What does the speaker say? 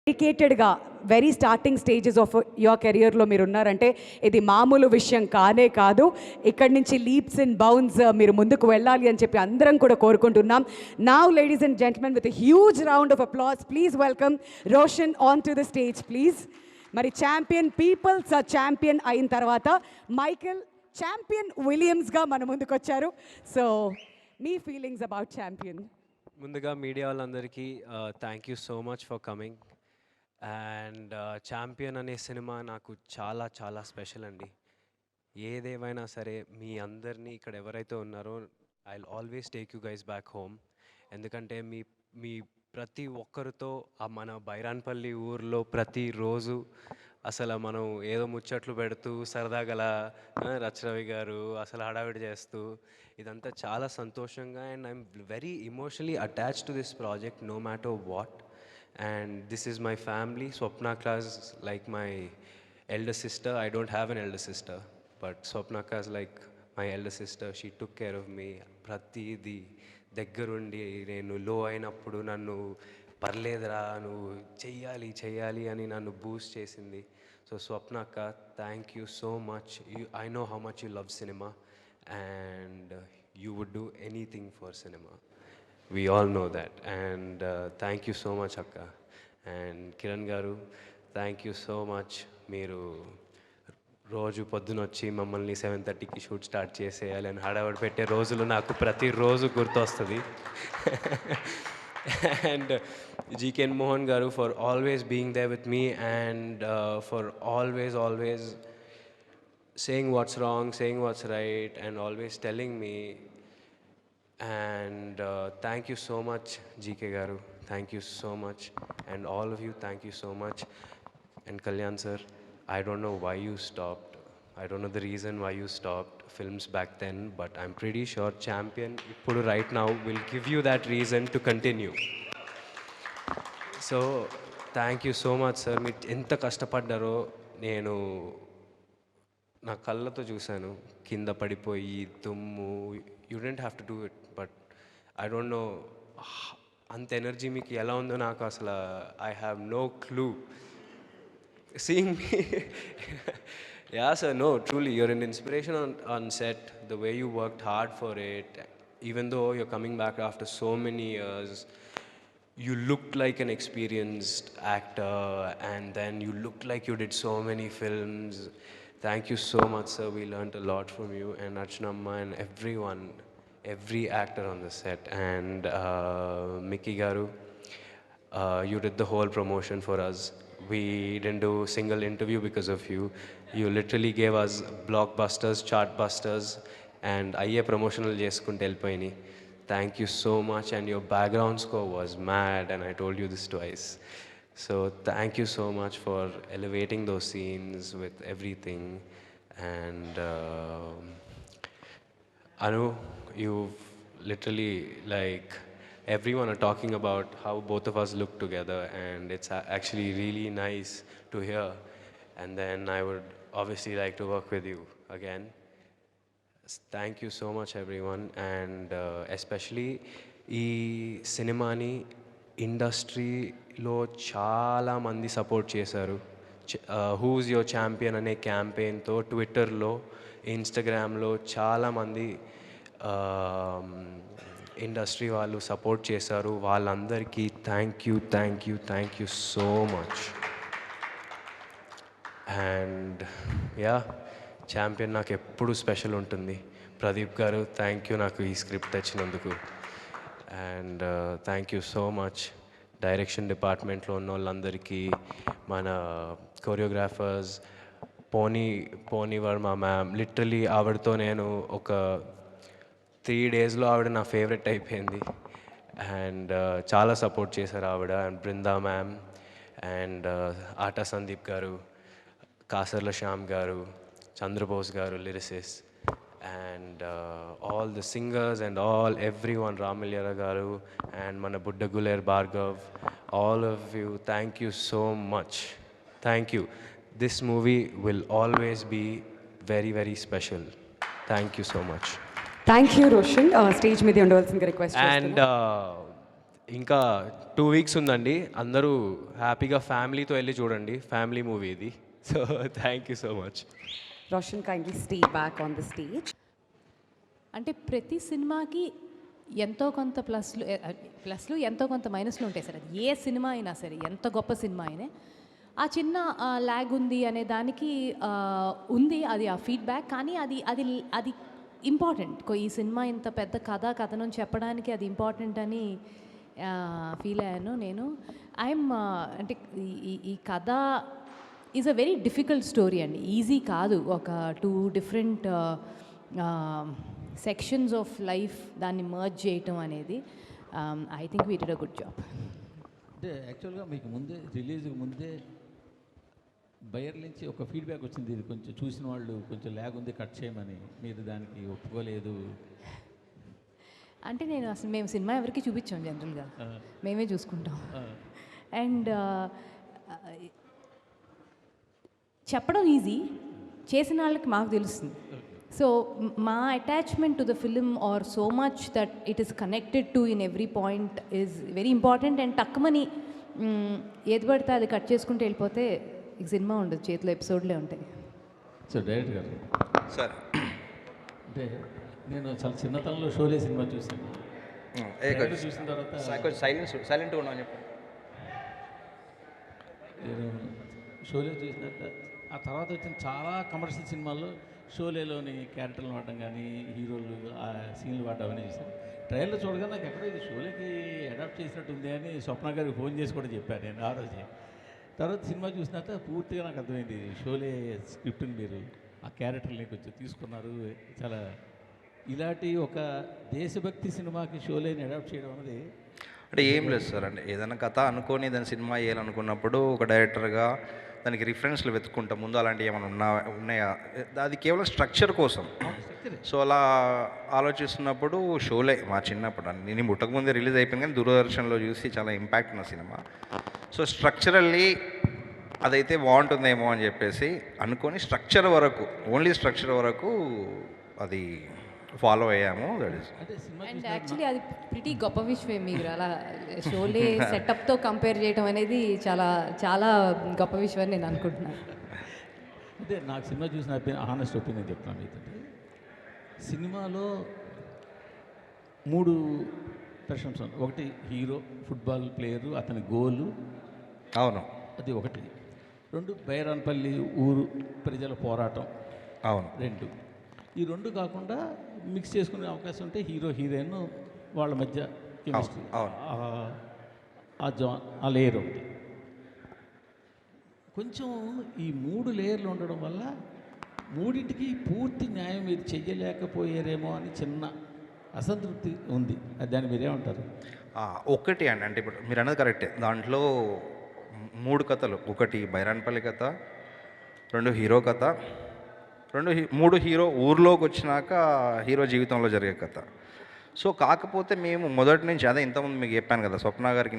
డెడికేటెడ్గా very starting stages of your కెరియర్లో మీరు ఉన్నారంటే ఇది మామూలు విషయం కానే కాదు. ఇక్కడి నుంచి లీప్స్ అండ్ బౌన్స్ మీరు ముందుకు వెళ్ళాలి అని చెప్పి అందరం కూడా కోరుకుంటున్నాం. Now ladies and gentlemen with huge round of applause please welcome Roshan on to the stage please. మరి ఛాంపియన్ పీపుల్స్ ఛాంపియన్ అయిన తర్వాత మైకేల్ ఛాంపియన్ విలియమ్స్గా మన ముందుకు వచ్చారు. So me feelings about champion? ముందుగా మీడియా వాళ్ళందరికీ thank you so much for coming. And champion అనే cinema నాకు చాలా చాలా స్పెషల్ అండి. ఏదేమైనా సరే మీ అందరినీ ఇక్కడ ఎవరైతే ఉన్నారో I will always take you guys back home. ఎందుకంటే మీ మీ ప్రతి ఒక్కరితో మన బైరాన్పల్లి ఊర్లో ప్రతిరోజు అసలు మనం ఏదో ముచ్చట్లు పెడుతూ సరదాగల రచరవి గారు అసలు హడావిడి చేస్తూ ఇదంతా చాలా సంతోషంగా and I'm very emotionally attached to this project no matter what. And this is my family. Swapnaka is like my elder sister. I don't have an elder sister, but Swapnaka is like my elder sister. She took care of me. ప్రతిది దగ్గరుండి నేను లో అయినప్పుడు నన్ను పర్లేదురా నువ్వు చెయ్యాలి చెయ్యాలి అని నన్ను బూస్ట్ చేసింది. సో స్వప్నక్క, thank you so much. I know how much you love cinema and you would do anything for cinema. We all know that. And thank you so much, Akka. And Kiran Garu, thank you so much. మీరు రోజు పొద్దునొచ్చి మమ్మల్ని 7:30కి shoot start చేసేయాలి అని హడావడి పెట్టే రోజులు నాకు ప్రతిరోజు గుర్తొస్తుంది. అండ్ జీకెన్ Mohan garu for always being there with me and for always saying what's wrong, saying what's right and always telling me. And thank you so much GK garu, thank you so much, and all of you thank you so much. And Kalyan sir, I don't know why you stopped, I don't know the reason why you stopped films back then, but I'm pretty sure Champion ippudu right now will give you that reason to continue. So thank you so much sir. మీరు ఎంత కష్టపడ్డారో నేను నా కళ్ళతో చూశాను, కింద పడిపోయి దుమ్ము. You didn't have to do it, but I don't know అంత ఎనర్జీ మీకు ఎలా ఉందో నాకు అసలు I have no clue. Seeing me yeah sir, no truly you're an inspiration on set, the way you worked hard for it, even though you're coming back after so many years. You looked like an experienced actor and then you looked like you did so many films. Thank you so much sir, we learned a lot from you and Archanamma and everyone, every actor on the set. And Mickey Garu, you did the whole promotion for us. We didn't do single interview because of you. You literally gave us blockbusters, chartbusters and ayye promotional cheskunte elpoyini. Thank you so much, and your background score was mad and I told you this twice. So thank you so much for elevating those scenes with everything. And Anu, you've literally, like, everyone are talking about how both of us look together and it's actually really nice to hear. And then I would obviously like to work with you again. Thank you so much everyone. And especially ఈ సినిమాని ఇండస్ట్రీలో చాలామంది support చేశారు. Who's your champion అనే క్యాంపెయిన్తో ట్విట్టర్లో, ఇన్స్టాగ్రామ్లో చాలామంది industry వాళ్ళు సపోర్ట్ చేశారు. వాళ్ళందరికీ thank you so much. And yeah, champion నాకు ఎప్పుడు స్పెషల్ ఉంటుంది. ప్రదీప్ గారు, థ్యాంక్ యూ నాకు ఈ స్క్రిప్ట్ తెచ్చినందుకు. And thank you so much direction డిపార్ట్మెంట్లో ఉన్న వాళ్ళందరికీ, మన కొరియోగ్రాఫర్స్ పోనీ వర్మ మ్యామ్. లిటరలీ ఆవిడతో నేను ఒక 3 daysలో ఆవిడ నా ఫేవరెట్ అయిపోయింది. అండ్ చాలా సపోర్ట్ చేశారు ఆవిడ. అండ్ బృందా మ్యామ్ అండ్ ఆటా సందీప్ గారు, కాసర్ల శ్యామ్ గారు, చంద్రబోస్ గారు lyricists, and all the singers and everyone, Ramilyara garu and mana Budda Guler Bhargav, all of you, thank you so much. Thank you. This movie will always be very, very special. Thank you so much. Thank you Roshan. Stage మీద ఉండవలసిందిగా request And ఇంకా 2 weeks ఉందండి. అందరూ హ్యాపీగా ఫ్యామిలీతో వెళ్ళి చూడండి. Family movie ఇది. So thank you so much. Roshan, kindly stay back on the stage. అంటే ప్రతి సినిమాకి ఎంతో కొంత ప్లస్లు ఎంతో కొంత మైనస్లు ఉంటాయి సార్. అది ఏ సినిమా అయినా సరే, ఎంత గొప్ప సినిమా అయినా ఆ చిన్న ల్యాగ్ ఉంది అనే దానికి ఉంది, అది ఆ ఫీడ్బ్యాక్. కానీ అది అది అది ఇంపార్టెంట్. ఈ సినిమా ఇంత పెద్ద కథనం చెప్పడానికి అది ఇంపార్టెంట్ అని ఫీల్ అయ్యాను నేను. ఐఎమ్ అంటే ఈ కథ is a very difficult story అండి. ఈజీ కాదు. ఒక 2 డిఫరెంట్ సెక్షన్స్ ఆఫ్ లైఫ్ దాన్ని మర్జ్ చేయటం అనేది. I think we did a good job. అంటే యాక్చువల్గా మీకు ముందే రిలీజ్కి ముందే బయర్ నుంచి ఒక ఫీడ్బ్యాక్ వచ్చింది, ఇది కొంచెం చూసిన వాళ్ళు కొంచెం ల్యాగ్ ఉంది, కట్ చేయమని. మీరు దానికి ఒప్పుకోలేదు. అంటే నేను అసలు మేము సినిమా ఎవరికి చూపించాం, జనరల్గా మేమే చూసుకుంటాం. అండ్ చెప్పడం ఈజీ, చేసిన వాళ్ళకి మాకు తెలుస్తుంది. సో మా attachment to the film are so much that it is connected to in every point is very important. And తక్కువని ఏది పడితే అది కట్ చేసుకుంటూ వెళ్ళిపోతే ఈ సినిమా ఉండదు, చేతిలో ఎపిసోడ్లే ఉంటాయి. సో డైరెక్ట్ గారు సార్, అంటే నేను చాలా చిన్నతనంలో షోలే సినిమా చూసాను. చూసిన తర్వాత కొంచెం సైలెంట్గా ఉన్నాను చెప్పండి. నేను షోలే చూసినాక ఆ తర్వాత వచ్చిన చాలా కమర్షియల్ సినిమాల్లో షోలేలోని క్యారెక్టర్లు వాడటం కానీ, హీరోలు ఆ సీన్లు వాడటం అవన్నీ చూసాను. ట్రైలర్ చూడగా నాకు ఎక్కడో ఇది షోలేకి అడాప్ట్ చేసినట్టు ఉంది అని స్వప్న గారికి ఫోన్ చేసి కూడా చెప్పాను నేను ఆ రోజే. తర్వాత సినిమా చూసినాక పూర్తిగా నాకు అర్థమైంది, షోలే స్క్రిప్ట్ని మీరు ఆ క్యారెక్టర్ని కొంచెం తీసుకున్నారు. చాలా ఇలాంటి ఒక దేశభక్తి సినిమాకి షోలేని అడాప్ట్ చేయడం అనేది అంటే ఏం లేదు సార్, అంటే ఏదైనా కథ అనుకొని దాని సినిమా వేయాలనుకున్నప్పుడు ఒక డైరెక్టర్గా దానికి రిఫరెన్స్లు వెతుక్కుంటాం ముందు, అలాంటివి ఏమైనా ఉన్నాయా, అది కేవలం స్ట్రక్చర్ కోసం. సో అలా ఆలోచిస్తున్నప్పుడు షోలే మా చిన్నప్పుడు నేను పుట్టకముందే రిలీజ్ అయిపోయింది, కానీ దూరదర్శన్లో చూసి చాలా ఇంపాక్ట్ ఉన్న సినిమా. సో స్ట్రక్చరల్లీ అదైతే బాగుంటుందేమో అని చెప్పేసి అనుకొని స్ట్రక్చర్ వరకు, ఓన్లీ స్ట్రక్చర్ వరకు అది ఫాలో అయ్యాము. That is. అండ్ యాక్చువల్లీ అది ప్రిటీ గొప్ప విషయమే. మీరు అలా షోలే సెటప్తో కంపేర్ చేయడం అనేది చాలా చాలా గొప్ప విషయం అని నేను అనుకుంటున్నాను. అంటే నాకు సినిమా చూసిన హానెస్ట్ ఒపీనియన్ చెప్తున్నాను మీతో. సినిమాలో 3 ప్రశంసలు. ఒకటి హీరో, ఫుట్బాల్ ప్లేయరు, అతని గోలు, అవును, అది ఒకటి. 2 బైరాన్పల్లి ఊరు ప్రజల పోరాటం, అవును. 2. ఈ 2 కాకుండా మిక్స్ చేసుకునే అవకాశం ఉంటే హీరో హీరోయిన్ వాళ్ళ మధ్య కెమిస్ట్రీ, ఆ లేయర్ ఒకటి. కొంచెం ఈ 3 లేయర్లు ఉండడం వల్ల మూడింటికి పూర్తి న్యాయం మీరు చెయ్యలేకపోయారేమో అని చిన్న అసంతృప్తి ఉంది. దాన్ని మీరేమంటారు? ఒకటి అండి, అంటే ఇప్పుడు మీరు అన్నది కరెక్టే. దాంట్లో 3 కథలు, ఒకటి బైరాన్పల్లి కథ, 2 హీరో కథ, 3 హీరో ఊర్లోకి వచ్చినాక హీరో జీవితంలో జరిగే కథ. సో కాకపోతే మేము మొదటి నుంచి అదే ఇంతకుముందు మీకు చెప్పాను కదా, స్వప్న గారికి